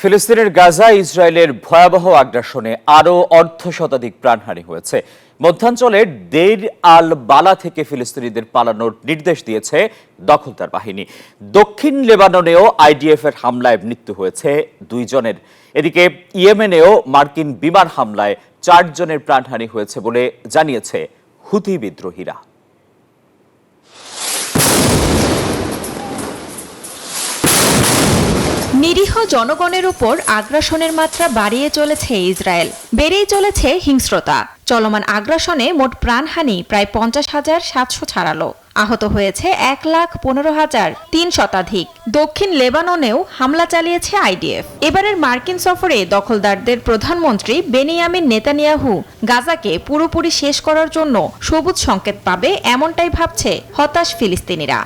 ফিলিস্তিনের গাজায় ইসরায়েলের ভয়াবহ আগ্রাসনে আরও অর্ধশতাধিক প্রাণহানি হয়েছে। মধ্যাঞ্চলের দেইর আল বালা থেকে ফিলিস্তিনিদের পালানোর নির্দেশ দিয়েছে দখলদার বাহিনী। দক্ষিণ লেবাননেও আইডিএফ এর হামলায় মৃত্যু হয়েছে 2 জনের। এদিকে ইয়েমেনেও মার্কিন বিমান হামলায় 4 জনের প্রাণহানি হয়েছে বলে জানিয়েছে হুথি বিদ্রোহীরা। নিরীহ জনগণের উপর আগ্রাসনের মাত্রা বাড়িয়ে চলেছে ইসরায়েল, বেড়েই চলেছে হিংস্রতা। চলমান আগ্রাসনে মোট প্রাণহানি প্রায় 50,700 ছাড়ালো, আহত হয়েছে 1,15,300 শতাধিক। দক্ষিণ লেবাননেও হামলা চালিয়েছে আইডিএফ। এবারের মার্কিন সফরে দখলদারদের প্রধানমন্ত্রী বেনিয়ামিন নেতানিয়াহু গাজাকে পুরোপুরি শেষ করার জন্য সবুজ সংকেত পাবে এমনটাই ভাবছে হতাশ ফিলিস্তিনিরা।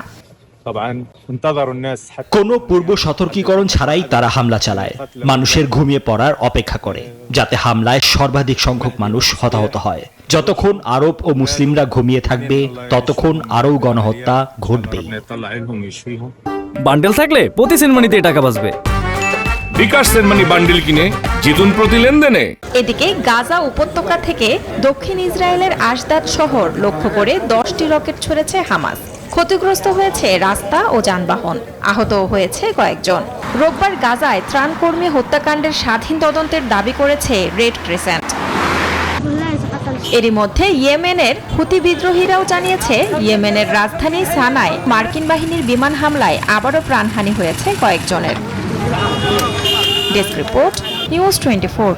কোনো পূর্ব সতর্কীকরণ ছাড়াই তারা হামলা চালায়, মানুষের ঘুমিয়ে পড়ার অপেক্ষা করে, যাতে হামলায় সর্বাধিক সংখ্যক মানুষ হতাহত হয়। যতক্ষণ আরব ও মুসলিমরা ঘুমিয়ে থাকবে ততক্ষণ আরও গণহত্যা ঘটবেই। বান্ডেল থাকলে প্রতি সেনমানিতে টাকা বাঁচবে। বিকাশ সেনমানি বান্ডেল কিনে জিতুন প্রতি লেনদেনে। এদিকে গাজা উপত্যকা থেকে দক্ষিণ ইসরায়েলের আশদাদ শহর লক্ষ্য করে 10টি রকেট ছুড়েছে হামাস। ক্ষতিগ্রস্ত হয়েছে রাস্তা ও যানবাহন, আহত হয়েছে কয়েকজন। রোববার গাজায় ত্রাণকর্মী হত্যাকাণ্ডের স্বাধীন তদন্তের দাবি করেছে রেড ক্রিসেন্ট। এরই মধ্যে ইয়েমেনের হুথি বিদ্রোহীরাও জানিয়েছে ইয়েমেনের রাজধানী সানায় মার্কিন বাহিনীর বিমান হামলায় আবারও প্রাণহানি হয়েছে কয়েকজনের। Desk report, news 24।